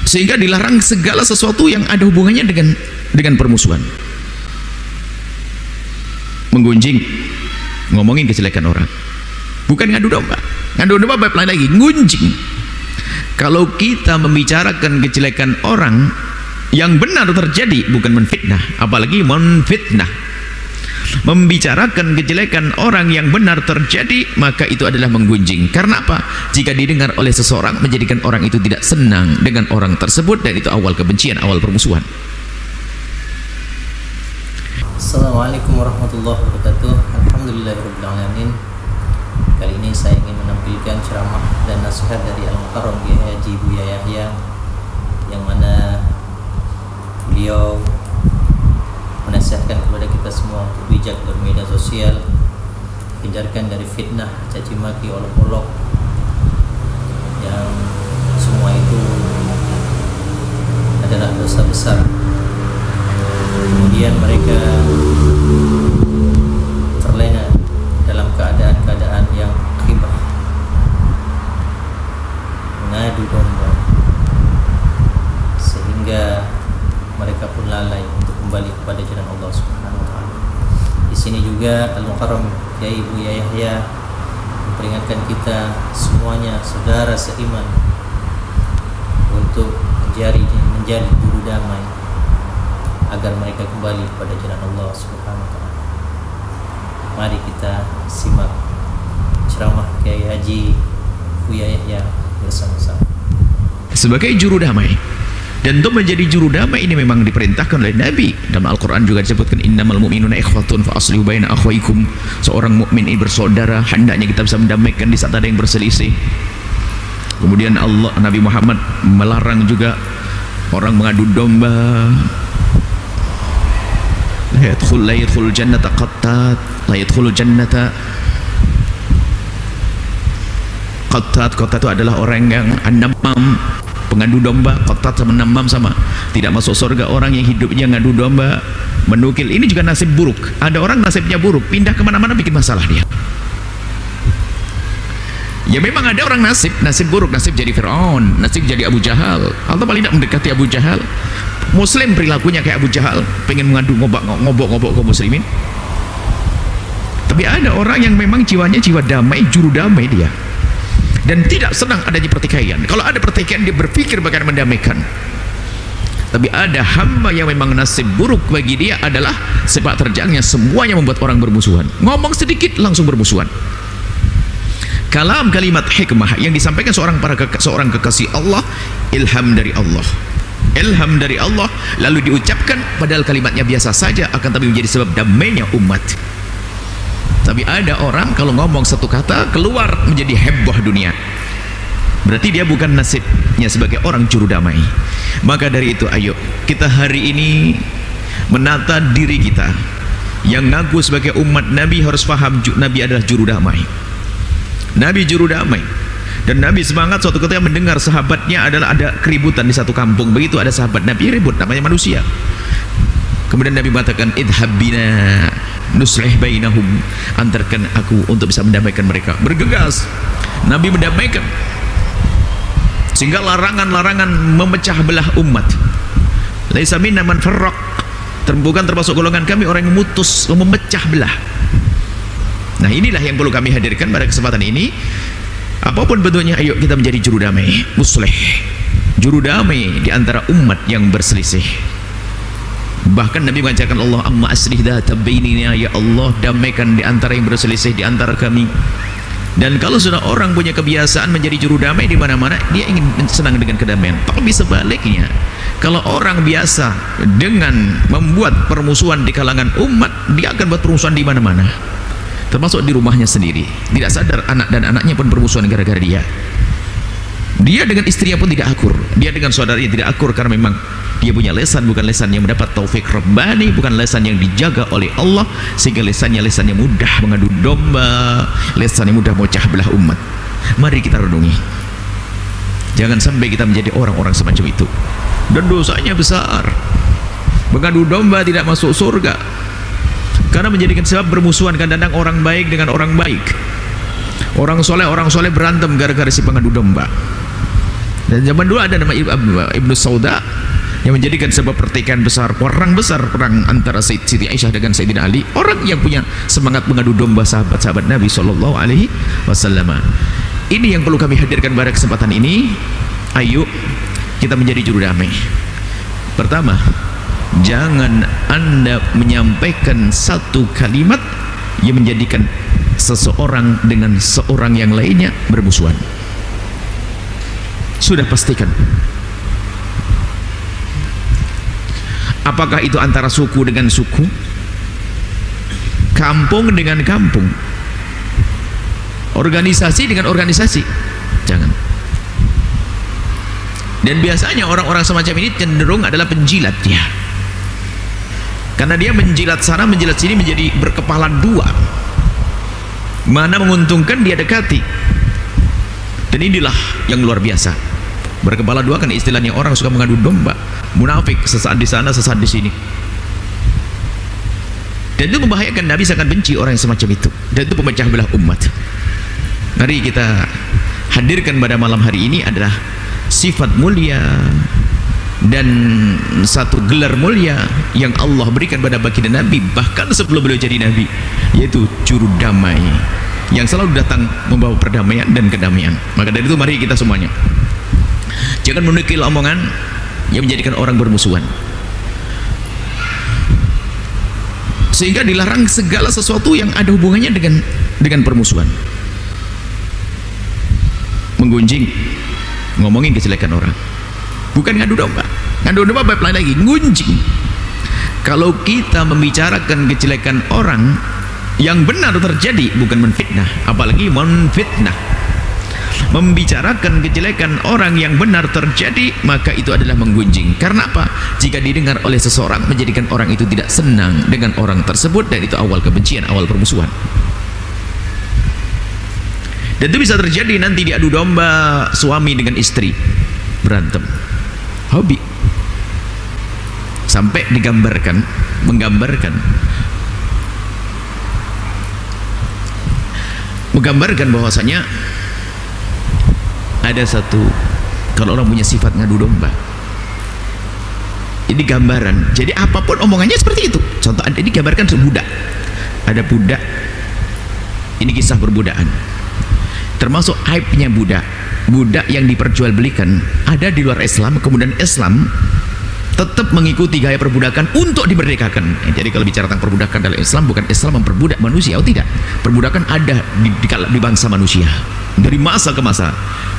Sehingga dilarang segala sesuatu yang ada hubungannya dengan permusuhan. Menggunjing, ngomongin kejelekan orang, bukan ngadu domba. Ngadu domba bab lain lagi, ngunjing. Kalau kita membicarakan kejelekan orang yang benar terjadi, bukan menfitnah, apalagi menfitnah. Membicarakan kejelekan orang yang benar terjadi, maka itu adalah menggunjing. Karena apa? Jika didengar oleh seseorang, menjadikan orang itu tidak senang dengan orang tersebut, dan itu awal kebencian, awal permusuhan. Assalamualaikum warahmatullahi wabarakatuh. Alhamdulillahirrahmanirrahim. Kali ini saya ingin menampilkan ceramah dan nasihat dari Al-Mukarram Kiai Haji Buya Yahya, yang mana beliau menasihatkan kepada kita semua untuk bijak bermedia sosial, hindarkan dari fitnah, caci maki, olok-olok, yang semua itu adalah dosa besar. Kemudian mereka terlena dalam keadaan-keadaan yang ghibah, mengadu domba, sehingga mereka pun lalai untuk kembali kepada jalan Allah Subhanahu wa taala. Di sini juga Al-Mukarram Kiai Buya Yahya memperingatkan kita semuanya, saudara seiman, untuk menjadi juru damai agar mereka kembali kepada jalan Allah Subhanahu wa taala. Mari kita simak ceramah Kiai Haji Buya Yahya bersama-sama. Sebagai juru damai, dan untuk menjadi juru damai ini memang diperintahkan oleh Nabi. Dalam Al-Quran juga disebutkan innamal mu'minuna ikhwatun fa aslihu baina akhwaikum. Seorang mukmin ini bersaudara, hendaknya kita bisa mendamaikan di saat ada yang berselisih. Kemudian Nabi Muhammad melarang juga orang mengadu domba. La yadkhul jannata qattat, la yadkhul jannata qattat. Qattat itu adalah orang yang namam, pengadu domba. Qattat sama namam sama, tidak masuk surga orang yang hidupnya ngadu domba, menukil. Ini juga nasib buruk. Ada orang nasibnya buruk, pindah kemana-mana bikin masalah dia. Ya memang ada orang nasib buruk, nasib jadi Fir'aun, nasib jadi Abu Jahal, atau paling tidak mendekati Abu Jahal. Muslim perilakunya kayak Abu Jahal, pengen mengadu ngobok-ngobok kaum muslimin. Tapi ada orang yang memang jiwanya jiwa damai, juru damai dia, dan tidak senang adanya pertikaian. Kalau ada pertikaian dia berpikir bagaimana mendamaikan. Tapi ada hamba yang memang nasib buruk bagi dia adalah sepak terjangnya semuanya membuat orang bermusuhan. Ngomong sedikit langsung bermusuhan. Kalimat hikmah yang disampaikan seorang kekasih Allah, ilham dari Allah, ilham dari Allah, lalu diucapkan padahal kalimatnya biasa saja, akan tapi menjadi sebab damainya umat. Tapi ada orang kalau ngomong satu kata keluar menjadi heboh dunia, berarti dia bukan nasibnya sebagai orang juru damai. Maka dari itu ayo kita hari ini menata diri kita yang ngaku sebagai umat Nabi, harus paham Nabi adalah juru damai. Nabi juru damai, dan Nabi semangat suatu ketika mendengar sahabatnya adalah ada keributan di satu kampung. Begitu ada sahabat Nabi ribut, namanya manusia. Kemudian Nabi mengatakan idhab bina nuslih bainahum, antarkan aku untuk bisa mendamaikan mereka. Bergegas Nabi mendamaikan, sehingga larangan-larangan memecah belah umat. Laisa minna man farraq, bukan termasuk golongan kami orang yang memutus, memecah belah. Nah inilah yang perlu kami hadirkan pada kesempatan ini. Apapun bentuknya, ayo kita menjadi juru damai, muslih, juru damai di antara umat yang berselisih. Bahkan Nabi mengajarkan Allah, amma aslih dzata bainina, ya Allah damaikan di antara yang berselisih di antara kami. Dan kalau sudah orang punya kebiasaan menjadi juru damai di mana-mana, dia ingin senang dengan kedamaian. Tapi sebaliknya, kalau orang biasa dengan membuat permusuhan di kalangan umat, dia akan buat permusuhan di mana-mana, termasuk di rumahnya sendiri. Tidak sadar anak dan anaknya pun bermusuhan gara-gara dia. Dia dengan istrinya pun tidak akur, dia dengan saudaranya tidak akur, karena memang dia punya lesan, bukan lesan yang mendapat taufik Rabbani, bukan lesan yang dijaga oleh Allah, sehingga lesannya lesan yang mudah mengadu domba, lesan yang mudah memecah belah umat. Mari kita renungi, jangan sampai kita menjadi orang-orang semacam itu, dan dosanya besar. Mengadu domba tidak masuk surga, karena menjadikan sebab bermusuhan kadang-kadang orang baik dengan orang baik. Orang soleh berantem gara-gara si pengadu domba. Dan zaman dulu ada nama Ibnu Sauda yang menjadikan sebuah pertikaian besar, perang antara Siti Aisyah dengan Sayyidina Ali, orang yang punya semangat mengadu domba sahabat-sahabat Nabi Shallallahu Alaihi Wasallam. Ini yang perlu kami hadirkan pada kesempatan ini. Ayo kita menjadi juru damai. Pertama, jangan Anda menyampaikan satu kalimat yang menjadikan seseorang dengan seorang yang lainnya bermusuhan. Sudah pastikan. Apakah itu antara suku dengan suku, kampung dengan kampung, organisasi dengan organisasi? Jangan. Dan biasanya orang-orang semacam ini cenderung adalah penjilat dia, karena dia menjilat sana menjilat sini, menjadi berkepala dua. Mana menguntungkan dia dekati. Dan inilah yang luar biasa. Berkepala dua kan istilahnya orang suka mengadu domba, munafik, sesaat di sana sesaat di sini. Dan itu membahayakan. Nabi sangat benci orang yang semacam itu, dan itu pemecah belah umat. Mari kita hadirkan pada malam hari ini adalah sifat mulia dan satu gelar mulia yang Allah berikan pada baginda Nabi bahkan sebelum beliau jadi Nabi, yaitu juru damai yang selalu datang membawa perdamaian dan kedamaian. Maka dari itu mari kita semuanya jangan menukil omongan yang menjadikan orang bermusuhan, sehingga dilarang segala sesuatu yang ada hubungannya dengan permusuhan. Menggunjing, ngomongin kejelekan orang, bukan ngadu domba. Ngadu domba bab lain lagi, ngunjing. Kalau kita membicarakan kejelekan orang yang benar terjadi, bukan menfitnah, apalagi menfitnah. Membicarakan kejelekan orang yang benar terjadi, maka itu adalah menggunjing. Karena apa? Jika didengar oleh seseorang, menjadikan orang itu tidak senang dengan orang tersebut, dan itu awal kebencian, awal permusuhan. Dan itu bisa terjadi nanti diadu domba suami dengan istri, berantem, hobi, sampai menggambarkan bahwasanya ada satu, kalau orang punya sifat ngadu domba, ini gambaran. Jadi apapun omongannya seperti itu. Contoh, ini gambarkan budak. Ada budak, ini kisah perbudakan, termasuk aibnya budak yang diperjualbelikan ada di luar Islam, kemudian Islam tetap mengikuti gaya perbudakan untuk dimerdekakan. Jadi kalau bicara tentang perbudakan dalam Islam, bukan Islam memperbudak manusia, tidak. Perbudakan ada di bangsa manusia dari masa ke masa.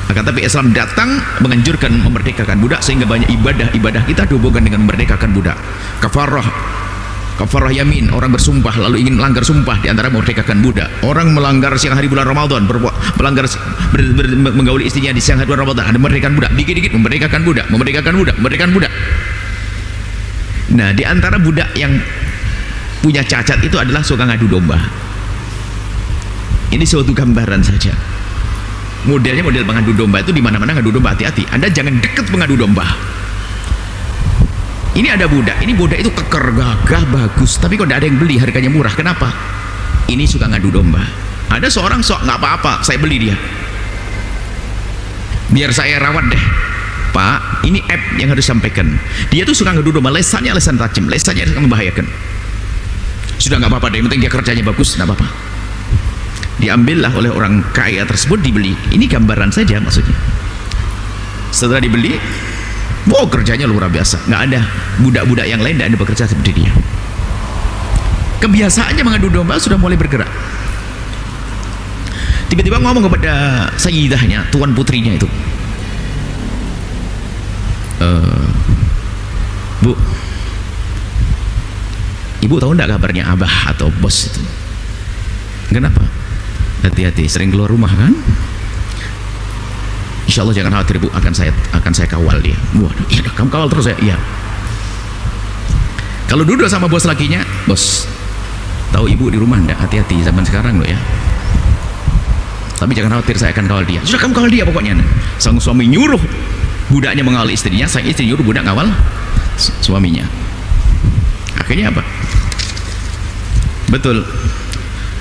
Akan tapi Islam datang menganjurkan memerdekakan budak, sehingga banyak ibadah kita dihubungkan dengan memerdekakan budak. Kafarah yamin, orang bersumpah lalu ingin melanggar sumpah, di antara memerdekakan budak. Orang melanggar siang hari bulan Ramadan, menggauli istrinya di siang hari bulan Ramadan, ada memerdekakan budak. Dikit-dikit memerdekakan budak. Nah, di antara budak yang punya cacat itu adalah suka ngadu domba. Ini suatu gambaran saja. Modelnya model pengadu domba itu, di mana-mana ngadu domba, hati-hati. Anda jangan dekat pengadu domba. Ini ada budak, ini budak itu keker, gagah, bagus, tapi kok tidak ada yang beli, harganya murah. Kenapa? Ini suka ngadu domba. Ada seorang sok, nggak apa-apa, saya beli dia, biar saya rawat deh. Pak, ini app yang harus sampaikan. Dia tuh suka ngadu domba, lesannya lesan tajam, lesannya membahayakan. Sudah nggak apa-apa deh, yang penting dia kerjanya bagus, nggak apa-apa. Diambillah oleh orang kaya tersebut, dibeli. Ini gambaran saja maksudnya. Setelah dibeli, wow, kerjanya luar biasa. Nggak ada budak-budak yang lain tidak ada bekerja seperti dia. Kebiasaannya mengadu domba sudah mulai bergerak. Tiba-tiba ngomong kepada sayyidahnya, tuan putrinya itu, Bu, ibu tahu enggak kabarnya abah atau bos itu? Kenapa? Hati-hati, sering keluar rumah kan? Insya Allah jangan khawatir Bu, akan saya kawal dia. Waduh, iya, kamu kawal terus ya? Iya. Kalau duduk sama bos lakinya, bos, tahu ibu di rumah enggak? Hati-hati zaman sekarang loh ya. Tapi jangan khawatir, saya akan kawal dia. Sudah, kamu kawal dia pokoknya. Sang suami nyuruh budaknya mengawal istrinya, sang istri nyuruh budak ngawal suaminya. Akhirnya apa? Betul,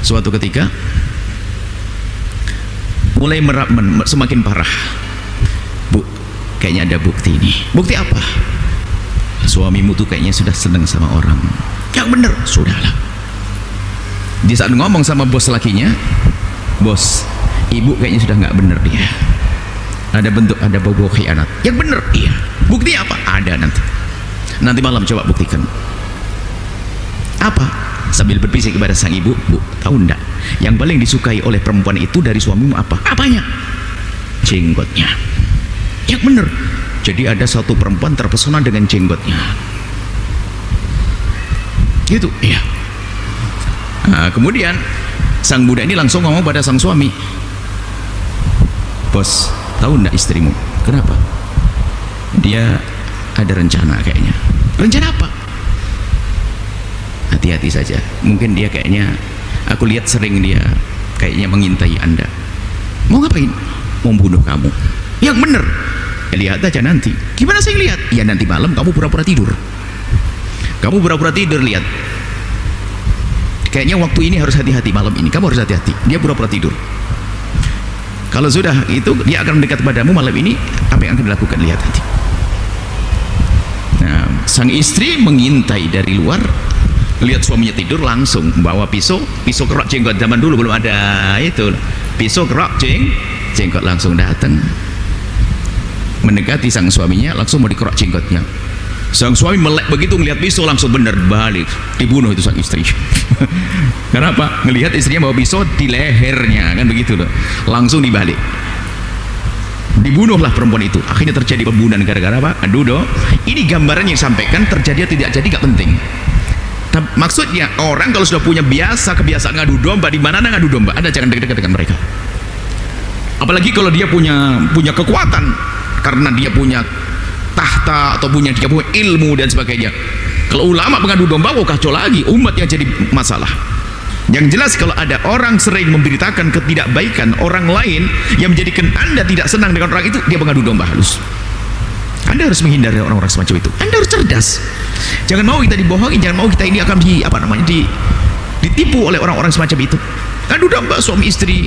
suatu ketika mulai semakin parah. Bu, kayaknya ada bukti ini. Bukti apa? Suamimu tuh kayaknya sudah senang sama orang. Yang bener, sudahlah. Di saat ngomong sama bos lakinya, bos, ibu kayaknya sudah nggak bener dia. Ada bentuk, ada bau khianat. Yang bener, iya. Bukti apa? Ada nanti. Nanti malam coba buktikan. Apa? Sambil berbisik kepada sang ibu, Bu, tahu enggak? Yang paling disukai oleh perempuan itu dari suamimu apa? Apanya? Jenggotnya. Yang bener. Jadi ada satu perempuan terpesona dengan jenggotnya. Gitu, iya. Nah, kemudian sang budak ini langsung ngomong pada sang suami, bos, tahu enggak istrimu? Kenapa? Dia ada rencana kayaknya. Rencana apa? Hati-hati saja. Mungkin dia kayaknya, aku lihat sering dia kayaknya mengintai Anda. Mau ngapain? Mau bunuh kamu. Yang bener. Ya, lihat aja nanti. Gimana saya lihat? Ya nanti malam kamu pura-pura tidur. Kamu pura-pura tidur, lihat. Kayaknya waktu ini harus hati-hati, malam ini kamu harus hati-hati. Dia pura-pura tidur. Kalau sudah itu dia akan mendekat padamu malam ini, apa yang akan dilakukan? Lihat nanti. Nah, sang istri mengintai dari luar, lihat suaminya tidur, langsung bawa pisau kerok jenggot. Zaman dulu belum ada itu, pisau kerok jenggot, langsung datang mendekati sang suaminya, langsung mau dikerok jenggotnya. Sang suami melek begitu ngelihat pisau, langsung benar balik, dibunuh itu sang istri. Kenapa? Ngelihat istrinya bawa pisau di lehernya, kan begitu loh, langsung dibalik, dibunuhlah perempuan itu. Akhirnya terjadi pembunuhan gara-gara apa? Adu domba. Ini gambarannya yang disampaikan, terjadi tidak jadi gak penting. Maksudnya orang kalau sudah punya kebiasaan ngadu domba, di mana ngadu domba, Anda jangan dekat-dekat dengan mereka. Apalagi kalau dia punya kekuatan, karena dia punya tahta atau dia punya ilmu dan sebagainya. Kalau ulama mengadu domba, kacau lagi, umat yang jadi masalah. Yang jelas kalau ada orang sering memberitakan ketidakbaikan orang lain yang menjadikan Anda tidak senang dengan orang itu, dia mengadu domba halus. Anda harus menghindari orang-orang semacam itu. Anda harus cerdas. Jangan mau kita dibohongi, jangan mau kita ini akan ditipu oleh orang-orang semacam itu. Adu domba suami istri.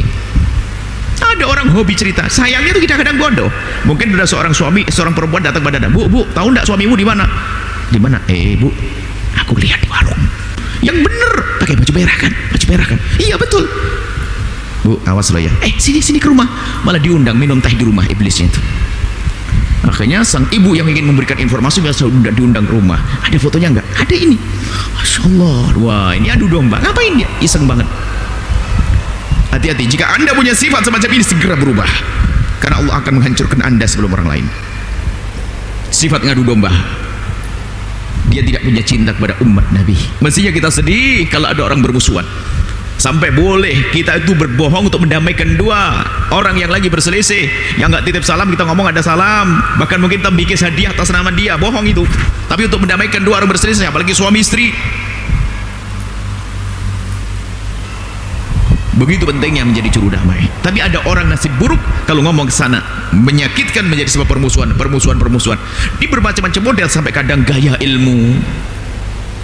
Ada orang hobi cerita, sayangnya itu kadang-kadang bodoh. Mungkin ada seorang perempuan datang pada Anda, bu, tahu enggak suamimu di mana? Di mana? Bu, aku lihat di warung. Yang bener, pakai baju merah kan? Baju merah kan? Iya betul. Bu, awas lo ya. Sini ke rumah. Malah diundang minum teh di rumah iblisnya itu. Akhirnya sang ibu yang ingin memberikan informasi biasa udah diundang ke rumah. Ada fotonya enggak? Ada ini. Masya Allah. Wah, ini adu domba. Ngapain dia? Iseng banget. Hati-hati, jika Anda punya sifat semacam ini, segera berubah, karena Allah akan menghancurkan Anda sebelum orang lain. Sifat ngadu domba, dia tidak punya cinta kepada umat Nabi. Mestinya kita sedih kalau ada orang bermusuhan, sampai boleh kita itu berbohong untuk mendamaikan dua orang yang lagi berselisih. Yang nggak titip salam, kita ngomong ada salam, bahkan mungkin kita bikin hadiah atas nama dia, bohong itu. Tapi untuk mendamaikan dua orang berselisih, apalagi suami istri, begitu pentingnya menjadi juru damai. Tapi ada orang nasib buruk kalau ngomong ke sana, menyakitkan, menjadi sebab permusuhan. Di bermacam-macam model, sampai kadang gaya ilmu,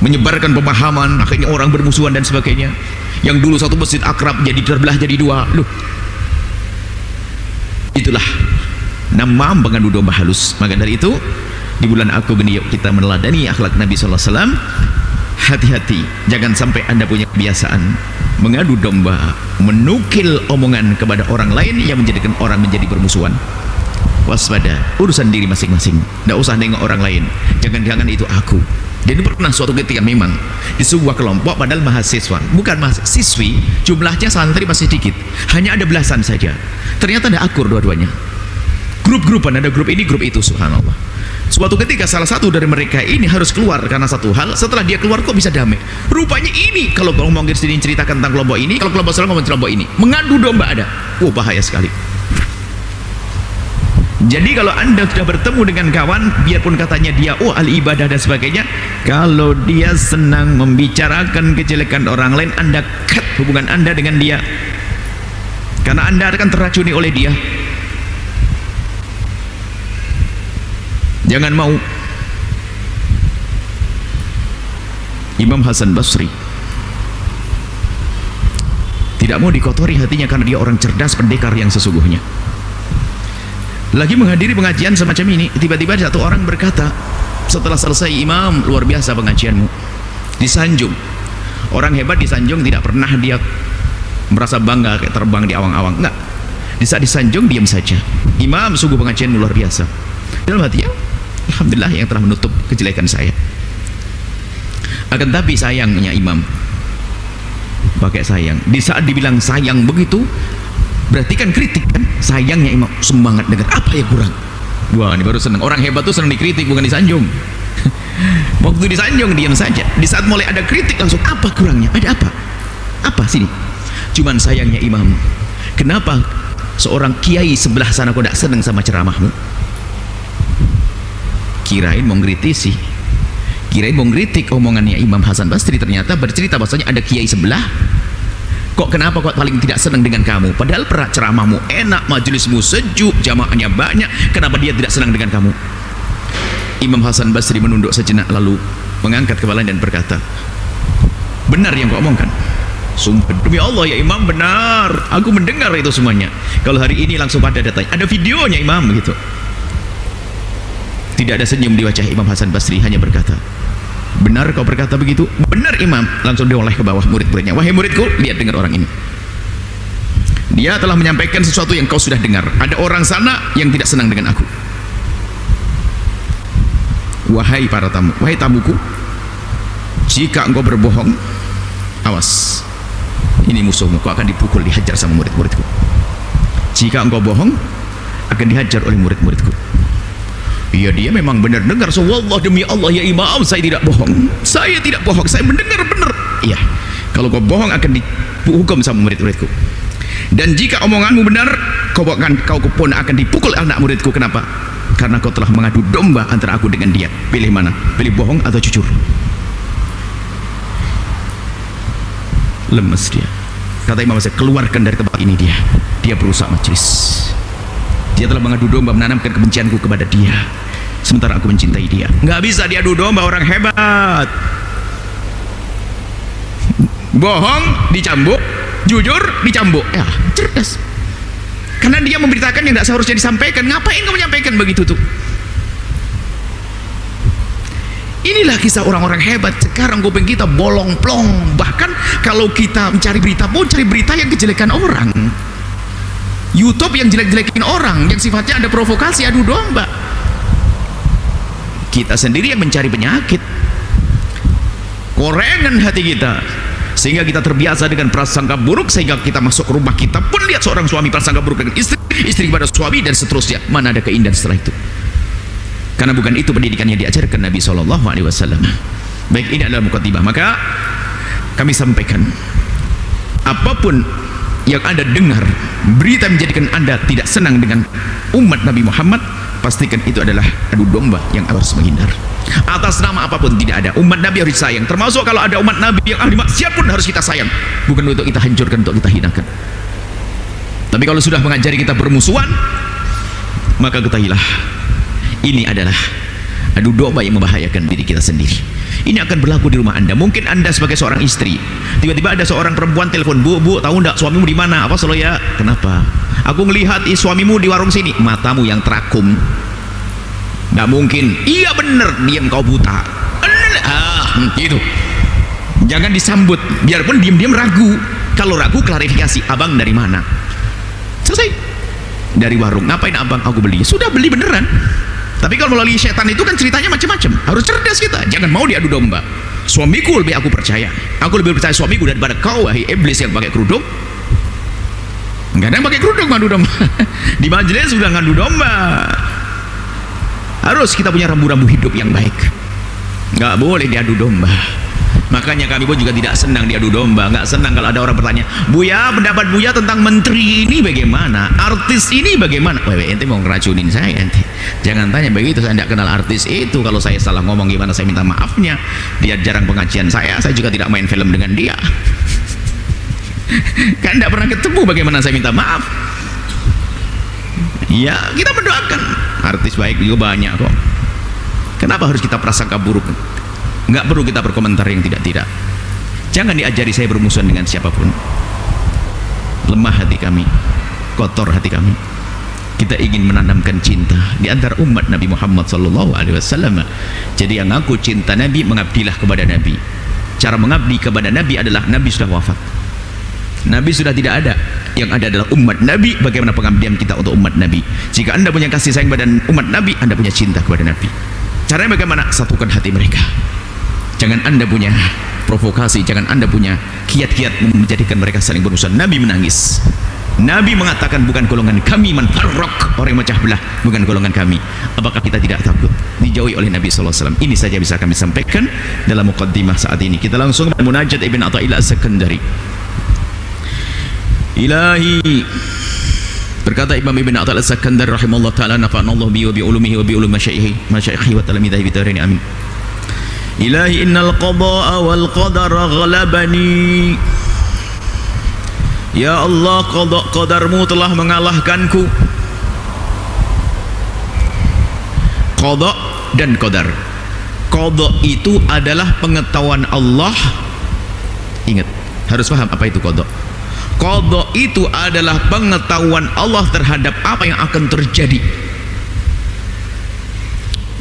menyebarkan pemahaman, akhirnya orang bermusuhan dan sebagainya. Yang dulu satu masjid akrab jadi terbelah jadi dua. Loh, itulah nama pengadu domba halus. Maka dari itu, di bulan Aku ini yuk kita meneladani akhlak Nabi SAW. Hati-hati, jangan sampai Anda punya kebiasaan mengadu domba, menukil omongan kepada orang lain yang menjadikan orang menjadi bermusuhan. Waspada, urusan diri masing-masing, tidak usah nengok orang lain. Jangan-jangan itu aku. Jadi pernah suatu ketika memang di sebuah kelompok, padahal mahasiswa, bukan mahasiswi, jumlahnya santri masih sedikit, hanya ada belasan saja. Ternyata ada akur dua-duanya, grup-grupan, ada grup ini grup itu, subhanallah. Suatu ketika salah satu dari mereka ini harus keluar karena satu hal. Setelah dia keluar, kok bisa damai? Rupanya ini, kalau ngomong sini ceritakan tentang kelompok ini, kalau kelompok sebelah ngomong kelompok ini, mengadu domba ada. Bahaya sekali. Jadi kalau Anda sudah bertemu dengan kawan, biarpun katanya dia ahli ibadah dan sebagainya, kalau dia senang membicarakan kejelekan orang lain, Anda cut hubungan Anda dengan dia, karena Anda akan terracuni oleh dia. Jangan mau. Imam Hasan Basri tidak mau dikotori hatinya karena dia orang cerdas, pendekar yang sesungguhnya. lagi menghadiri pengajian semacam ini, tiba-tiba satu orang berkata setelah selesai, "Imam, luar biasa pengajianmu." Disanjung. Orang hebat disanjung tidak pernah dia merasa bangga kayak terbang di awang-awang, enggak. Di saat disanjung diam saja. "Imam, sungguh pengajianmu luar biasa." Dalam hati, ya, alhamdulillah yang telah menutup kejelekan saya. Akan tapi sayangnya Imam, pakai sayang, di saat dibilang sayang begitu, berarti kan kritik kan? Sayangnya Imam, semangat dengar, apa yang kurang? Wah, ini baru senang. Orang hebat tuh senang dikritik, bukan disanjung. Waktu disanjung diam saja. Di saat mulai ada kritik langsung, apa kurangnya? Ada apa? Apa sini? Cuman sayangnya Imam, kenapa seorang kiai sebelah sana kok tidak senang sama ceramahmu? Kirain mau ngritisi, kirain mau ngritik omongannya Imam Hasan Basri, ternyata bercerita bahwasanya ada kiai sebelah. Kok kenapa kok paling tidak senang dengan kamu? Padahal ceramahmu enak, majelismu sejuk, jamaahnya banyak. Kenapa dia tidak senang dengan kamu? Imam Hasan Basri menunduk sejenak lalu mengangkat kepalanya dan berkata, "Benar yang kau omongkan." "Sumpah demi Allah ya Imam, benar. Aku mendengar itu semuanya." Kalau hari ini langsung pada datanya, ada videonya Imam gitu. Tidak ada senyum di wajah Imam Hasan Basri, hanya berkata, "Benar kau berkata begitu?" "Benar Imam." Langsung dioleh ke bawah murid-muridnya, "Wahai muridku, lihat dengar orang ini. Dia telah menyampaikan sesuatu yang kau sudah dengar. Ada orang sana yang tidak senang dengan aku. Wahai para tamu, wahai tamuku, jika engkau berbohong, awas, ini musuhmu, kau akan dipukul, dihajar sama murid-muridku. Jika engkau bohong, akan dihajar oleh murid-muridku." Ya, dia memang benar dengar. So, wallah demi Allah ya Imam, saya tidak bohong. Saya tidak bohong, saya mendengar benar. Iya, kalau kau bohong akan dihukum sama murid-muridku. Dan jika omonganmu benar, kau pun akan dipukul anak muridku. Kenapa? Karena kau telah mengadu domba antara aku dengan dia. Pilih mana? Pilih bohong atau jujur? Lemes dia. Kata Imam Hasan, keluarkan dari tempat ini dia. Dia berusaha majelis. Dia telah mengadu domba, menanamkan kebencianku kepada dia, sementara aku mencintai dia. Nggak bisa diadu domba orang hebat. Bohong dicambuk, jujur dicambuk. Ya, cerdas. Karena dia memberitakan yang tidak seharusnya disampaikan. Ngapain kamu menyampaikan begitu tuh? Inilah kisah orang-orang hebat. Sekarang kuping kita bolong-plong. Bahkan kalau kita mencari berita pun cari berita yang kejelekan orang. YouTube yang jelek-jelekin orang, yang sifatnya ada provokasi, adu domba. Kita sendiri yang mencari penyakit, korengan hati kita, sehingga kita terbiasa dengan prasangka buruk, sehingga kita masuk ke rumah kita pun lihat seorang suami prasangka buruk dengan istri, istri kepada suami, dan seterusnya. Mana ada keindahan setelah itu? Karena bukan itu pendidikan yang diajarkan Nabi SAW. Baik, ini adalah mukadimah. Maka kami sampaikan, apapun yang Anda dengar, berita menjadikan Anda tidak senang dengan umat Nabi Muhammad, pastikan itu adalah adu domba yang harus menghindar. Atas nama apapun tidak ada. Umat Nabi harus disayang. Termasuk kalau ada umat Nabi yang ahli maksiat pun harus kita sayang. Bukan untuk kita hancurkan, untuk kita hinakan. Tapi kalau sudah mengajari kita bermusuhan, maka ketahuilah ini adalah adu domba yang membahayakan diri kita sendiri. Ini akan berlaku di rumah Anda. Mungkin Anda sebagai seorang istri, tiba-tiba ada seorang perempuan telepon, "Bu, tahu enggak suamimu di mana?" "Apa selalu ya?" "Kenapa?" "Aku melihat suamimu di warung sini." "Matamu yang terakum, nggak mungkin." "Iya bener." "Diam kau buta." Gitu. Jangan disambut, biarpun diam-diam ragu. Kalau ragu, klarifikasi, "Abang dari mana?" Selesai. "Dari warung." "Ngapain abang?" "Aku beli." Sudah, beli beneran. Tapi kalau melalui setan itu kan ceritanya macam-macam. Harus cerdas kita, jangan mau diadu domba. "Suamiku lebih aku percaya. Aku lebih percaya suamiku daripada kau, wahai iblis yang pakai kerudung." Enggak ada yang pakai kerudung ngadu domba. Di majelis sudah ngadu domba. Harus kita punya rambu-rambu hidup yang baik. Nggak boleh diadu domba. Makanya kami pun juga tidak senang diadu domba. Nggak senang kalau ada orang bertanya, "Buya, pendapat Buya tentang menteri ini bagaimana? Artis ini bagaimana?" "Wewe, ente mau ngeracunin saya ente. Jangan tanya begitu, saya tidak kenal artis itu. Kalau saya salah ngomong gimana saya minta maafnya. Dia jarang pengajian saya juga tidak main film dengan dia." Kan tidak pernah ketemu, bagaimana saya minta maaf? Ya, kita mendoakan. Artis baik juga banyak kok. Kenapa harus kita prasangka buruk? Nggak perlu kita berkomentar yang tidak-tidak. Jangan diajari saya bermusuhan dengan siapapun. Lemah hati kami, kotor hati kami. Kita ingin menanamkan cinta di antara umat Nabi Muhammad SAW. Jadi yang ngaku cinta Nabi, mengabdilah kepada Nabi. Cara mengabdi kepada Nabi adalah Nabi sudah wafat, Nabi sudah tidak ada, yang ada adalah umat Nabi. Bagaimana pengabdian kita untuk umat Nabi? Jika anda punya kasih sayang pada umat Nabi, anda punya cinta kepada Nabi. Caranya bagaimana? Satukan hati mereka. Jangan anda punya provokasi, jangan anda punya kiat-kiat menjadikan mereka saling berurusan. Nabi menangis, Nabi mengatakan bukan golongan kami man farraq, orang yang macah belah, bukan golongan kami. Apakah kita tidak takut dijauhi oleh Nabi SAW? Ini saja bisa kami sampaikan dalam muqaddimah saat ini. Kita langsung munajat Ibn Athaillah As-Sakandari. Ilahi, berkata Imam Ibn Athaillah As-Sakandari rahimahullah ta'ala, nafa'anallahu bi wa bi ulumihi wa bi ulum masyayikhi wa talamidahi bitarini, amin. Ilahi innal qada'a wal qadara ghalabani. Ya Allah, qada qadarmu telah mengalahkanku. Qada dan qadar. Qada itu adalah pengetahuan Allah. Ingat, harus paham apa itu qada. Qada itu adalah pengetahuan Allah terhadap apa yang akan terjadi.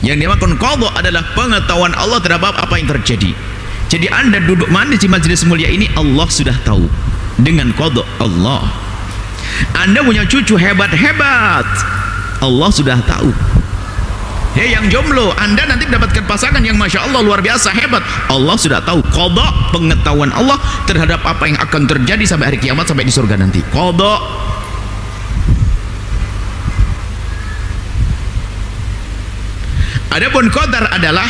Yang dimaksud qada adalah pengetahuan Allah terhadap apa yang terjadi. Jadi anda duduk manis di majelis mulia ini, Allah sudah tahu dengan qada Allah. Anda punya cucu hebat-hebat, Allah sudah tahu. Hei yang jomblo, anda nanti mendapatkan pasangan yang masya Allah luar biasa hebat, Allah sudah tahu. Qada, pengetahuan Allah terhadap apa yang akan terjadi sampai hari kiamat, sampai di surga nanti. Qada. Adapun qadar adalah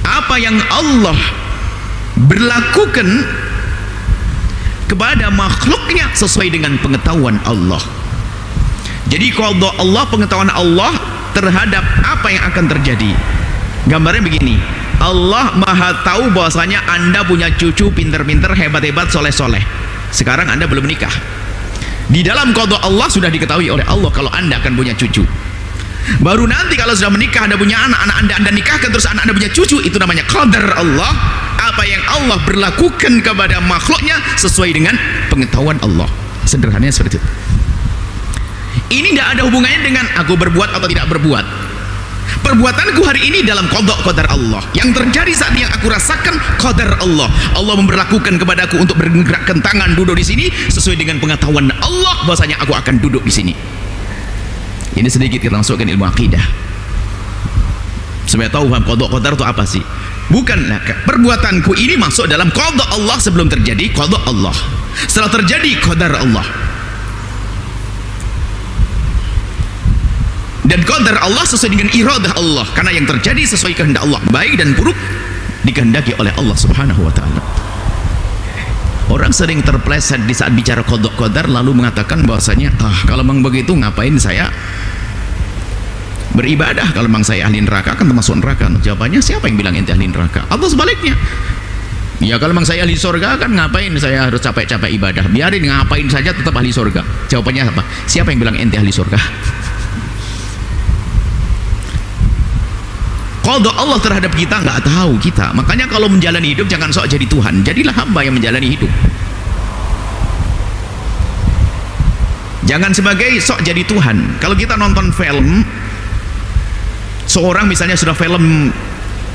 apa yang Allah berlakukan kepada makhluknya sesuai dengan pengetahuan Allah. Jadi qada Allah, pengetahuan Allah terhadap apa yang akan terjadi. Gambarnya begini, Allah maha tahu bahwasanya anda punya cucu pinter-pinter, hebat-hebat, soleh-soleh. Sekarang anda belum menikah. Di dalam qada Allah sudah diketahui oleh Allah kalau anda akan punya cucu. Baru nanti kalau sudah menikah, anda punya anak anda nikahkan, terus anak anda punya cucu, itu namanya qadar Allah. Apa yang Allah berlakukan kepada makhluknya sesuai dengan pengetahuan Allah. Sederhananya seperti itu. Ini tidak ada hubungannya dengan aku berbuat atau tidak berbuat. Perbuatanku hari ini dalam qadar Allah. Yang terjadi saat yang aku rasakan qadar Allah. Allah memberlakukan kepadaku untuk bergerakkan tangan duduk di sini sesuai dengan pengetahuan Allah bahwasanya aku akan duduk di sini. Ini sedikit kita masukkan ilmu akidah supaya tahu paham qadar itu apa sih. Bukanlah perbuatanku ini masuk dalam qada Allah sebelum terjadi qada Allah, setelah terjadi qadar Allah. Dan qadar Allah sesuai dengan iradah Allah, karena yang terjadi sesuai kehendak Allah, baik dan buruk dikehendaki oleh Allah Subhanahu wa taala. Orang sering terpleset di saat bicara qadar lalu mengatakan bahwasanya kalau memang begitu ngapain saya beribadah, kalau memang saya ahli neraka kan termasuk neraka. Jawabannya, siapa yang bilang ente ahli neraka? Atau sebaliknya, ya kalau memang saya ahli surga kan ngapain saya harus capek-capek ibadah, biarin ngapain saja tetap ahli surga. Jawabannya apa? Siapa yang bilang ente ahli surga? Qada Allah terhadap kita nggak tahu kita. Makanya kalau menjalani hidup jangan sok jadi Tuhan, jadilah hamba yang menjalani hidup. Jangan sebagai sok jadi Tuhan. Kalau kita nonton film, seorang misalnya sudah film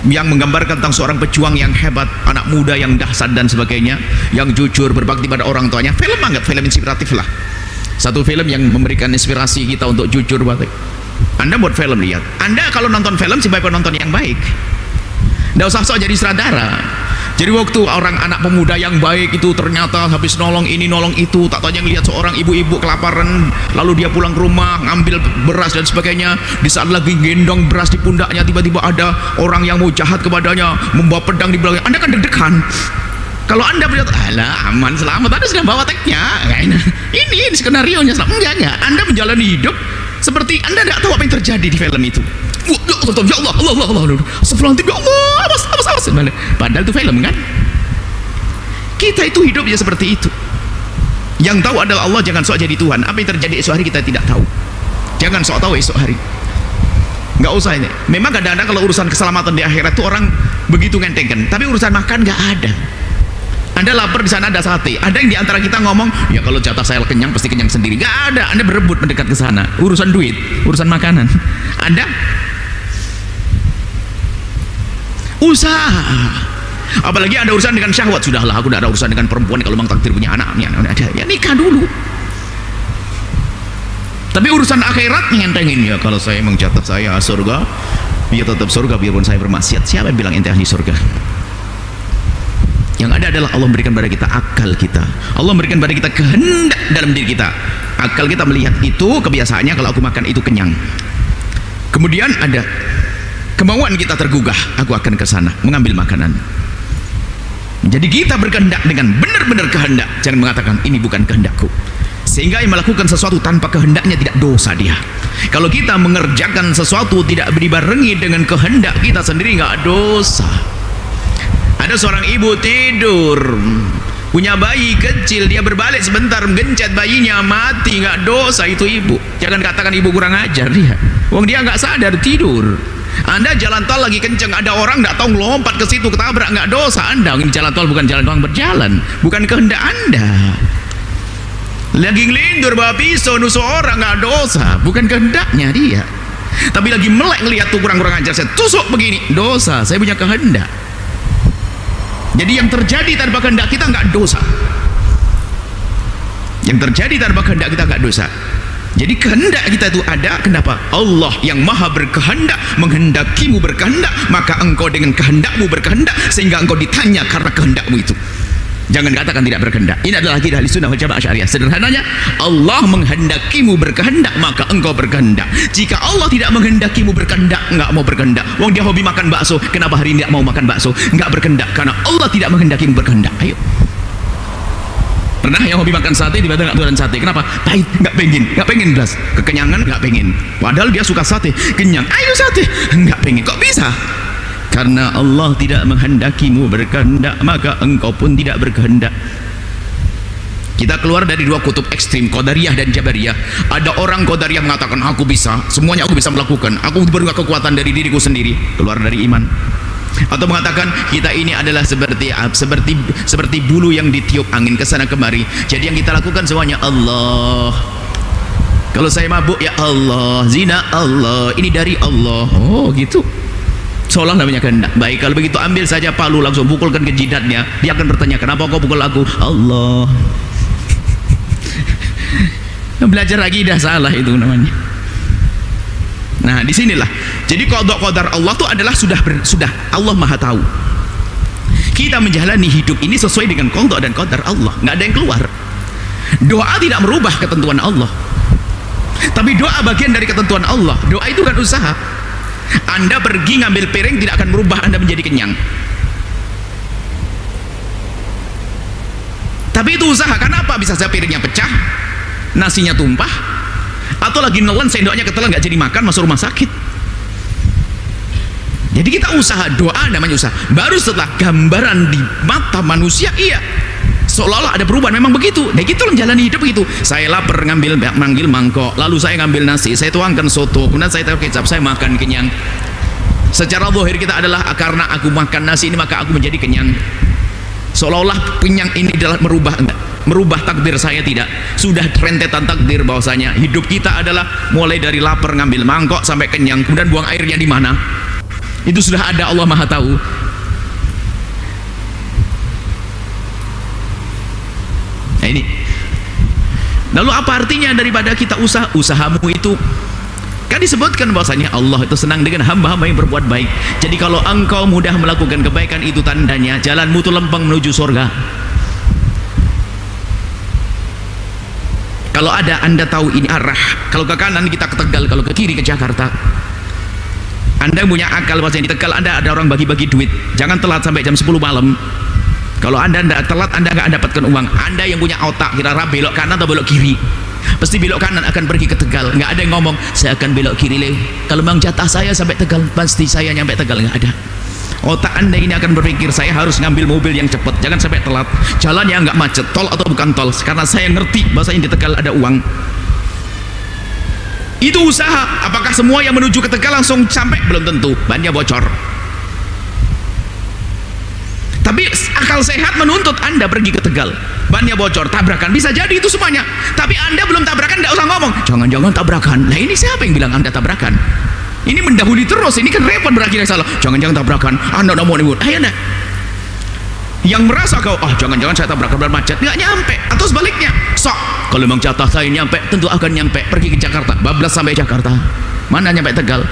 yang menggambarkan tentang seorang pejuang yang hebat, anak muda yang dahsyat dan sebagainya, yang jujur, berbakti pada orang tuanya, film anggap film inspiratif lah. Satu film yang memberikan inspirasi kita untuk jujur. Anda buat film, lihat. Anda kalau nonton film sebaiknya nonton yang baik. Tidak usah sok jadi sutradara. Jadi waktu orang anak pemuda yang baik itu ternyata habis nolong ini nolong itu, tak tanya ngelihat seorang ibu-ibu kelaparan, lalu dia pulang ke rumah ngambil beras dan sebagainya. Di saat lagi gendong beras di pundaknya, tiba-tiba ada orang yang mau jahat kepadanya, membawa pedang di belakangnya. Anda kan deg-degan. Kalau anda melihat, alah aman selamat, anda sudah bawa teknya. Ini skenario nya selamat. Enggak. Anda menjalani hidup seperti anda tidak tahu apa yang terjadi di film itu. Ya Allah, astagfirullahaladzim, ya Allah, awas. Padahal itu film kan. Kita itu hidupnya seperti itu. Yang tahu adalah Allah, jangan sok jadi Tuhan. Apa yang terjadi esok hari kita tidak tahu. Jangan sok tahu esok hari. Nggak usah ini. Memang kadang-kadang kalau urusan keselamatan di akhirat itu orang begitu ngentengkan, tapi urusan makan nggak ada. Anda lapar, di sana ada sate. Ada yang di antara kita ngomong, ya kalau jatah saya kenyang pasti kenyang sendiri. Gak ada. Anda berebut mendekat ke sana. Urusan duit, urusan makanan. Anda usaha. Apalagi ada urusan dengan syahwat. Sudahlah, aku tidak ada urusan dengan perempuan. Kalau memang takdir punya anak, ya nikah dulu. Tapi urusan akhirat ngentengin, ya kalau saya emang jatah saya surga, biar tetap surga biarpun saya bermaksiat. Siapa yang bilang ente ahli surga? Yang ada adalah Allah memberikan pada kita akal kita. Allah memberikan pada kita kehendak dalam diri kita. Akal kita melihat itu, kebiasaannya kalau aku makan itu kenyang. Kemudian ada kemauan kita tergugah, aku akan ke sana mengambil makanan. Jadi kita berkehendak dengan benar-benar kehendak. Jangan mengatakan ini bukan kehendakku. Sehingga yang melakukan sesuatu tanpa kehendaknya tidak dosa dia. Kalau kita mengerjakan sesuatu tidak dibarengi dengan kehendak kita sendiri, nggak dosa. Ada seorang ibu tidur, punya bayi kecil, dia berbalik sebentar menggencet bayinya, mati, nggak dosa itu ibu. Jangan katakan ibu kurang ajar dia. Wong dia nggak sadar tidur. Anda jalan tol lagi kenceng, ada orang nggak tahu lompat ke situ ketabrak, nggak dosa Anda. Ini jalan tol bukan jalan tol berjalan, bukan kehendak Anda. Lagi ngelindur bawa pisau nusuk orang, nggak dosa, bukan kehendaknya dia. Tapi lagi melek ngelihat tuh kurang-kurang ajar, saya tusuk begini, dosa, saya punya kehendak. Jadi yang terjadi tanpa kehendak kita nggak dosa. Yang terjadi tanpa kehendak kita nggak dosa. Jadi kehendak kita itu ada. Kenapa? Allah yang maha berkehendak menghendakimu berkehendak, maka engkau dengan kehendakmu berkehendak, sehingga engkau ditanya karena kehendakmu itu. Jangan katakan tidak berkehendak. Ini adalah akidah Ahlussunnah wal Jamaah Asy'ariyah. Sederhananya, Allah menghendakimu berkehendak, maka engkau berkehendak. Jika Allah tidak menghendakimu berkehendak, enggak mau berkehendak. Wong dia hobi makan bakso, kenapa hari ini tidak mau makan bakso? Enggak berkehendak, karena Allah tidak menghendakimu berkehendak. Ayo. Pernah yang hobi makan sate tiba-tiba enggak turun sate. Kenapa? Pahit, enggak pengen belas. Kekenyangan enggak pengen. Padahal dia suka sate, kenyang. Ayo sate, enggak pengen. Kok bisa? Karena Allah tidak menghendakimu berkehendak, maka engkau pun tidak berkehendak. Kita keluar dari dua kutub ekstrim, Qadariyah dan Jabariyah. Ada orang Qadariyah mengatakan aku bisa, semuanya aku bisa melakukan, aku beri kekuatan dari diriku sendiri, keluar dari iman. Atau mengatakan kita ini adalah seperti bulu yang ditiup angin kesana kemari. Jadi yang kita lakukan semuanya Allah. Kalau saya mabuk ya Allah, zina Allah, ini dari Allah. Oh gitu. Seolah namanya kehendak. Baik, kalau begitu ambil saja palu, langsung pukulkan ke jidatnya. Dia akan bertanya, kenapa kau pukul aku? Allah. Belajar lagi dah salah itu namanya. Nah, disinilah. Jadi qada qadar Allah itu adalah sudah Allah Maha tahu. Kita menjalani hidup ini sesuai dengan qada dan qadar Allah. Nggak ada yang keluar. Doa tidak merubah ketentuan Allah. Tapi doa bagian dari ketentuan Allah. Doa itu kan usaha. Anda pergi ngambil piring tidak akan merubah Anda menjadi kenyang. Tapi itu usaha. Kenapa? Bisa saja piringnya pecah, nasinya tumpah, atau lagi nelen sendoknya ketelan nggak jadi makan, masuk rumah sakit. Jadi kita usaha, doa namanya usaha. Baru setelah gambaran di mata manusia, iya, seolah-olah ada perubahan. Memang begitu. Nah gitu menjalani hidup begitu. Saya lapar manggil mangkok, lalu saya ngambil nasi, saya tuangkan soto, kemudian saya taruh kecap, saya makan kenyang. Secara zahir kita adalah karena aku makan nasi ini maka aku menjadi kenyang. Seolah-olah kenyang ini adalah merubah takdir saya. Tidak. Sudah rentetan takdir bahwasanya hidup kita adalah mulai dari lapar ngambil mangkok sampai kenyang, kemudian buang airnya di mana? Itu sudah ada, Allah Maha tahu. Nah ini. Lalu apa artinya daripada kita usahamu itu? Kan disebutkan bahwasanya Allah itu senang dengan hamba-hamba yang berbuat baik. Jadi kalau engkau mudah melakukan kebaikan, itu tandanya jalanmu itu lempeng menuju surga. Kalau ada Anda tahu ini arah, kalau ke kanan kita ke Tegal, kalau ke kiri ke Jakarta. Anda punya akal bahwasanya di Tegal Anda ada orang bagi-bagi duit. Jangan telat sampai jam 10 malam. Kalau Anda tidak telat, Anda nggak dapatkan uang. Anda yang punya otak, kira-kira belok kanan atau belok kiri. Pasti belok kanan, akan pergi ke Tegal. Nggak ada yang ngomong saya akan belok kiri. Kalau memang jatah saya sampai Tegal, pasti saya nyampe Tegal. Nggak ada. Otak Anda ini akan berpikir saya harus ngambil mobil yang cepat, jangan sampai telat. Jalan yang nggak macet, tol atau bukan tol, karena saya ngerti bahwasanya di Tegal ada uang. Itu usaha. Apakah semua yang menuju ke Tegal langsung sampai? Belum tentu, bannya bocor. Tapi Akal sehat menuntut Anda pergi ke Tegal, bannya bocor, tabrakan, bisa jadi itu semuanya. Tapi Anda belum tabrakan, tidak usah ngomong jangan-jangan tabrakan. Nah ini siapa yang bilang Anda tabrakan? Ini mendahului terus, ini kan repot berakhirnya salah. Jangan-jangan tabrakan, Anda tidak mau ribut. Ayo anda yang merasa kau, jangan-jangan saya tabrakan dan macet, nggak nyampe. Atau sebaliknya, sok kalau memang jatah saya nyampe, tentu akan nyampe. Pergi ke Jakarta, bablas sampai Jakarta, mana nyampe Tegal.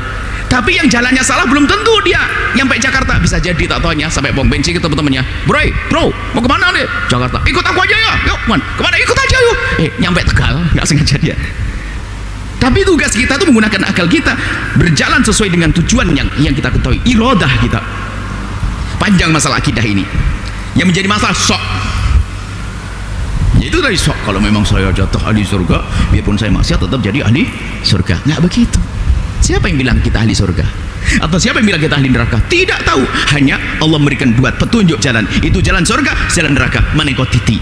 Tapi yang jalannya salah belum tentu dia nyampe Jakarta. Bisa jadi tak taunya sampai pom bensin ke teman-temannya, bro mau kemana nih? Jakarta. Ikut aku aja ya. Yuk man, kemana? Ikut aja yuk. Nyampe Tegal, nggak sengaja dia. Tapi tugas kita tuh menggunakan akal kita, berjalan sesuai dengan tujuan yang kita ketahui, iradah kita. Panjang masalah akidah ini. Yang menjadi masalah sok, yaitu dari sok. Kalau memang saya jatuh ahli surga, biarpun saya maksiat tetap jadi ahli surga. Nggak begitu. Siapa yang bilang kita ahli surga? Atau siapa yang bilang kita ahli neraka? Tidak tahu. Hanya Allah memberikan dua petunjuk jalan. Itu jalan surga, jalan neraka. Mana kau titi?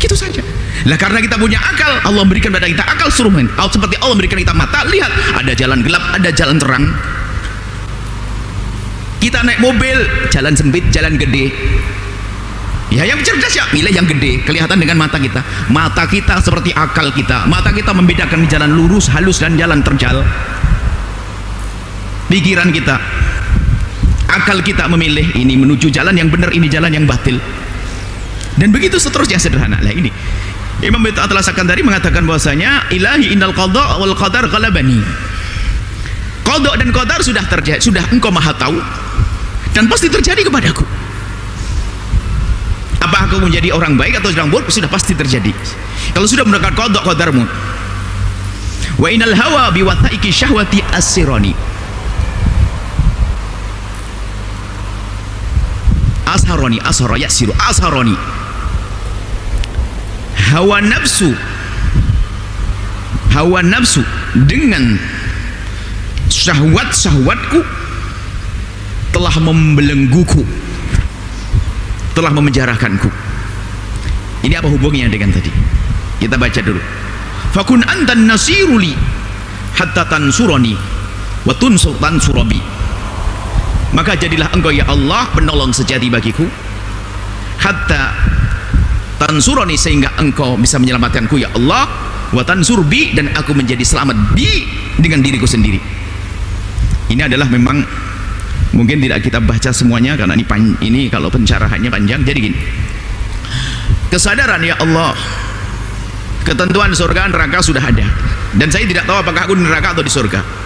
Gitu saja. Lah karena kita punya akal, Allah memberikan pada kita akal suruh main. Seperti Allah memberikan kita mata, lihat ada jalan gelap, ada jalan terang. Kita naik mobil, jalan sempit, jalan gede. Ya yang cerdas ya pilih yang gede, kelihatan dengan mata kita. Mata kita seperti akal kita. Mata kita membedakan jalan lurus, halus dan jalan terjal. Pikiran kita, akal kita memilih ini menuju jalan yang benar, ini jalan yang batil. Dan begitu seterusnya, sederhana. Lah ini Imam Baitul As-Sakandari mengatakan bahwasanya ilahi innal qada wal qadar ghalabani. Qada dan qadar sudah terjadi, sudah engkau maha tahu dan pasti terjadi kepadaku. Apa aku menjadi orang baik atau orang buruk sudah pasti terjadi. Kalau sudah mendekat qada qadarmu. Wa inal hawa biwathaiki syahwati asirani. Asharoni, ashara yasiru, asharoni. Hawa nafsu dengan syahwatku telah membelengguku, telah memenjarakanku. Ini apa hubungannya dengan tadi? Kita baca dulu. Fakun antan nasiruli hatta tansurani wa tansurabi. Maka jadilah engkau ya Allah penolong sejati bagiku, hatta tansurani, sehingga engkau bisa menyelamatkanku ya Allah, wa tansurbi, dan aku menjadi selamat dengan diriku sendiri. Ini adalah memang mungkin tidak kita baca semuanya karena ini kalau pencarahannya panjang. Jadi gini, kesadaran ya Allah, ketentuan surga neraka sudah ada, dan saya tidak tahu apakah aku di neraka atau di surga.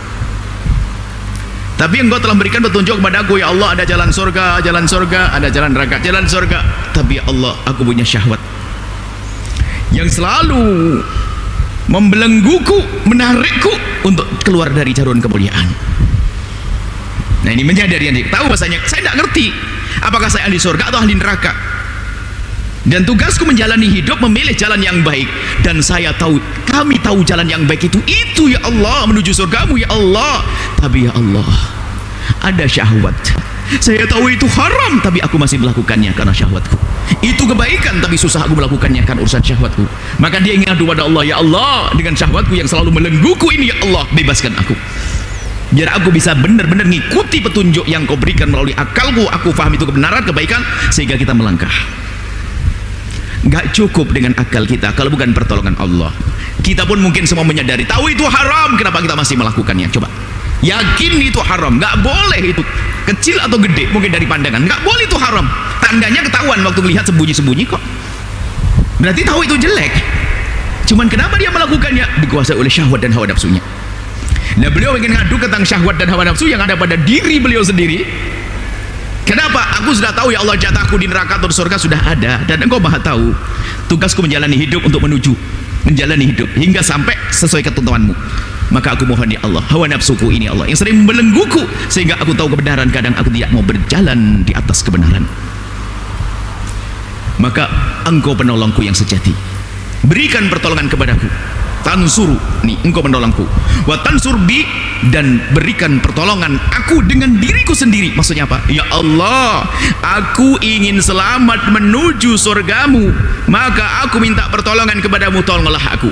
Tapi engkau telah memberikan petunjuk kepadaku ya Allah, ada jalan surga, ada jalan neraka, jalan surga. Tapi ya Allah, aku punya syahwat yang selalu membelengguku, menarikku untuk keluar dari jarum kemuliaan. Nah ini menyadari, tahu bahasanya saya tidak ngerti apakah saya ahli surga atau ahli neraka, dan tugasku menjalani hidup memilih jalan yang baik. Dan saya tahu, kami tahu jalan yang baik itu ya Allah, menuju surgamu ya Allah. Tapi ya Allah, ada syahwat, saya tahu itu haram tapi aku masih melakukannya karena syahwatku. Itu kebaikan tapi susah aku melakukannya karena urusan syahwatku. Maka dia ingin adu pada Allah, ya Allah, dengan syahwatku yang selalu melengguku ini ya Allah, bebaskan aku, biar aku bisa benar-benar mengikuti petunjuk yang kau berikan melalui akalku. Aku faham itu kebenaran, kebaikan, sehingga kita melangkah. Gak cukup dengan akal kita kalau bukan pertolongan Allah. Kita pun mungkin semua menyadari, tahu itu haram, kenapa kita masih melakukannya? Coba yakin itu haram, gak boleh itu, kecil atau gede mungkin dari pandangan, gak boleh itu haram. Tandanya ketahuan waktu melihat sembunyi-sembunyi kok, berarti tahu itu jelek. Cuman kenapa dia melakukannya? Dikuasai oleh syahwat dan hawa nafsunya. Nah beliau ingin ngadu tentang syahwat dan hawa nafsu yang ada pada diri beliau sendiri. Kenapa? Aku sudah tahu ya Allah, jatahku di neraka atau di surga sudah ada, dan engkau maha tahu. Tugasku menjalani hidup untuk menjalani hidup hingga sampai sesuai ketentuanmu. Maka aku mohon ya Allah, hawa nafsuku ini Allah yang sering membelengguku, sehingga aku tahu kebenaran, kadang aku tidak mau berjalan di atas kebenaran. Maka engkau penolongku yang sejati, berikan pertolongan kepadaku. Tansuru, nih engkau menolongku, wa tansurbi, dan berikan pertolongan aku dengan diriku sendiri. Maksudnya apa? Ya Allah, aku ingin selamat menuju surgamu, maka aku minta pertolongan kepadamu, tolonglah aku.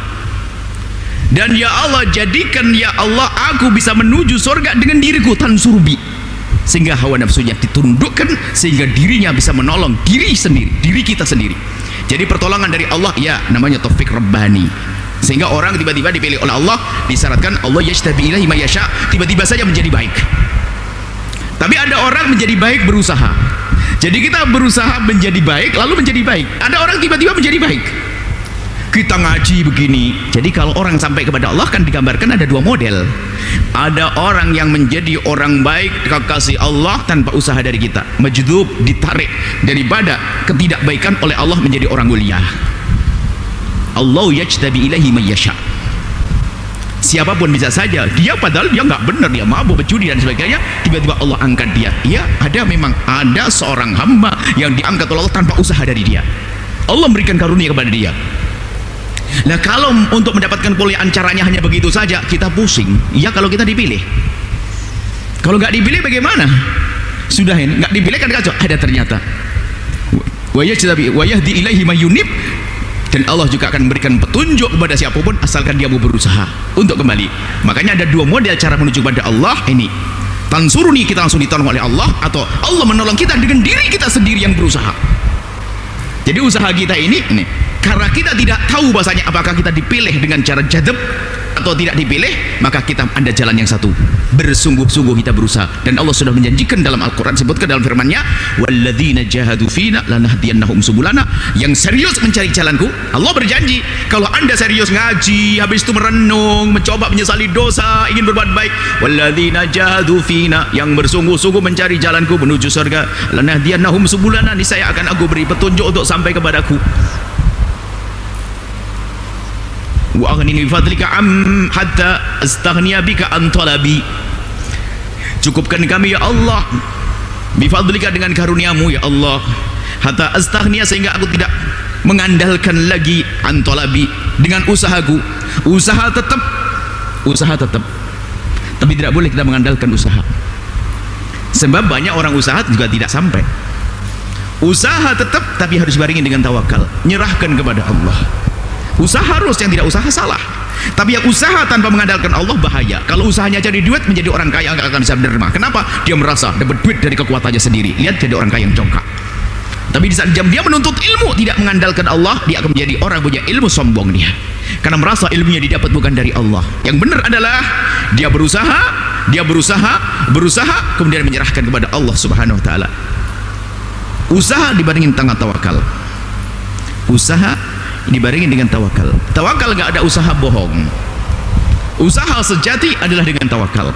Dan ya Allah, jadikan ya Allah aku bisa menuju surga dengan diriku, tansurbi. sehingga hawa nafsunya ditundukkan, sehingga dirinya bisa menolong diri sendiri, diri kita sendiri. Jadi pertolongan dari Allah ya namanya taufik rabbani, sehingga orang tiba-tiba dipilih oleh Allah, disyaratkan Allah yajtabi ilaihi may yasha, tiba-tiba saja menjadi baik. Tapi ada orang menjadi baik berusaha. Jadi kita berusaha menjadi baik lalu menjadi baik. Ada orang tiba-tiba menjadi baik. Kita ngaji begini. Jadi kalau orang sampai kepada Allah kan digambarkan ada dua model. Ada orang yang menjadi orang baik kekasih Allah tanpa usaha dari kita, majdub, ditarik daripada ketidakbaikan oleh Allah menjadi orang mulia. Allah yajtabi ilaihi may yasha. Siapapun bisa saja, dia padahal dia nggak benar, dia mabuk, berjudi dan sebagainya, tiba-tiba Allah angkat dia. Ya, memang ada seorang hamba yang diangkat oleh Allah tanpa usaha dari dia. Allah memberikan karunia kepada dia. Nah, kalau untuk mendapatkan kemuliaan caranya hanya begitu saja, kita pusing. Ya kalau kita dipilih. Kalau nggak dipilih bagaimana? Sudah ini nggak dipilih kan kacau. Ada ternyata. Wa yahdi ilaihi may yunib. Dan Allah juga akan memberikan petunjuk kepada siapapun asalkan dia mau berusaha untuk kembali. Makanya ada dua model cara menuju kepada Allah ini. Tansuruni, kita langsung ditolong oleh Allah, atau Allah menolong kita dengan diri kita sendiri yang berusaha. Jadi usaha kita ini karena kita tidak tahu bahasanya apakah kita dipilih dengan cara jadab atau tidak dipilih, maka kita ada jalan yang satu, bersungguh-sungguh kita berusaha. Dan Allah sudah menjanjikan dalam Al-Quran, sebutkan dalam firman-Nya, walladzina jahadu fina lanahdiyannahum subulana, yang serius mencari jalanku. Allah berjanji kalau anda serius ngaji, habis itu merenung, mencoba menyesali dosa, ingin berbuat baik, walladzina jahadu fina, yang bersungguh-sungguh mencari jalanku menuju surga, lanahdiyannahum subulana, niscaya akan aku beri petunjuk untuk sampai kepadaku. Wa aghnini bifadlika hatta astaghniya bika an talabi. Cukupkan kami ya Allah bifadlika dengan karuniamu ya Allah, hatta astaghniya, sehingga aku tidak mengandalkan lagi an talabi dengan usahaku. Usaha tetap, tapi tidak boleh kita mengandalkan usaha, sebab banyak orang usaha juga tidak sampai. Usaha tetap, tapi harus barengi dengan tawakal, nyerahkan kepada Allah. Usaha harus, yang tidak usaha salah. Tapi yang usaha tanpa mengandalkan Allah bahaya. Kalau usahanya cari duit, menjadi orang kaya nggak akan bisa menerima. Kenapa? Dia merasa dapat duit dari kekuatannya sendiri. Lihat, jadi orang kaya yang congkak. Tapi di saat dia menuntut ilmu tidak mengandalkan Allah, dia akan menjadi orang punya ilmu sombong dia. Karena merasa ilmunya didapat bukan dari Allah. Yang benar adalah dia berusaha, kemudian menyerahkan kepada Allah Subhanahu wa taala. Usaha dibandingin dengan tawakal. Usaha dibarengi dengan tawakal. Tawakal nggak ada usaha bohong. Usaha sejati adalah dengan tawakal,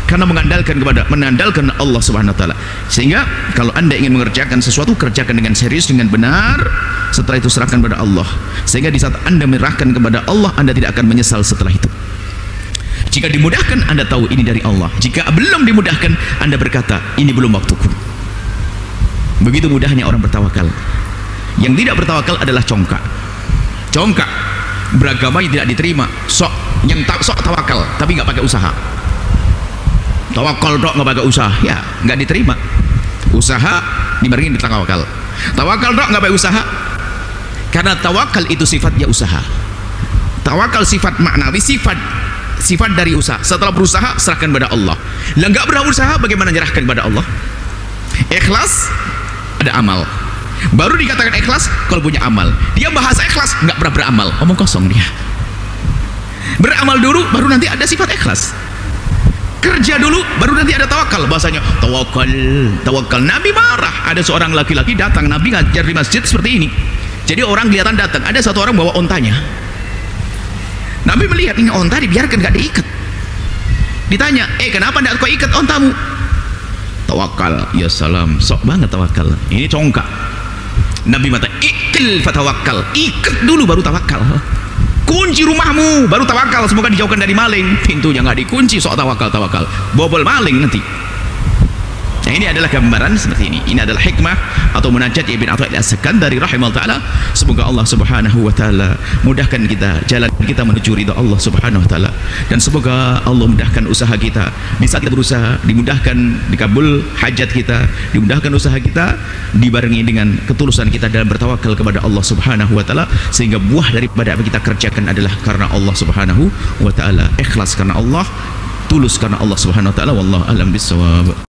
karena mengandalkan Allah Subhanahu wa taala. Sehingga kalau anda ingin mengerjakan sesuatu, kerjakan dengan serius, dengan benar, setelah itu serahkan kepada Allah. Sehingga di saat anda menyerahkan kepada Allah, anda tidak akan menyesal setelah itu. Jika dimudahkan, anda tahu ini dari Allah. Jika belum dimudahkan, anda berkata ini belum waktuku. Begitu mudahnya orang bertawakal. Yang tidak bertawakal adalah congkak. Beragamanya tidak diterima, sok tawakal tapi nggak pakai usaha. Tawakal dok nggak pakai usaha, ya nggak diterima. Usaha dibarengi dengan tawakal dok nggak pakai usaha, karena tawakal itu sifatnya usaha. Tawakal sifat maknawi, sifat dari usaha. Setelah berusaha, serahkan pada Allah. Lah nggak berusaha, bagaimana menyerahkan pada Allah? Ikhlas, ada amal. Baru dikatakan ikhlas kalau punya amal. Dia bahasa ikhlas, nggak pernah beramal, omong kosong dia. Beramal dulu, baru nanti ada sifat ikhlas. Kerja dulu, baru nanti ada tawakal. Bahasanya tawakal. Nabi marah, ada seorang laki-laki datang, Nabi ngajar di masjid seperti ini. Jadi orang kelihatan datang, ada satu orang bawa ontanya. Nabi melihat ini onta dibiarkan, nggak diikat. Ditanya, kenapa nggak kau ikat ontamu? Tawakal. Ya salam, sok banget tawakal. Ini congkak. Nabi mata, ikil fatawakkal, ikat dulu baru tawakal. Kunci rumahmu baru tawakal, semoga dijauhkan dari maling. Pintunya nggak dikunci, sok tawakal, bobol maling nanti. Nah, ini adalah gambaran seperti ini. Ini adalah hikmah atau munajat Ibn Athaillah As-Sakandari rahimahullah ta'ala. Semoga Allah Subhanahu wa ta'ala mudahkan kita, jalan kita menuju ridha Allah Subhanahu wa ta'ala. Dan semoga Allah mudahkan usaha kita. Di saat kita berusaha, dimudahkan, dikabul hajat kita, dimudahkan usaha kita, dibarengi dengan ketulusan kita dalam bertawakal kepada Allah Subhanahu wa ta'ala, sehingga buah daripada apa kita kerjakan adalah karena Allah Subhanahu wa ta'ala. Ikhlas karena Allah, tulus karena Allah Subhanahu wa ta'ala. Wallahu a'lam bissawab.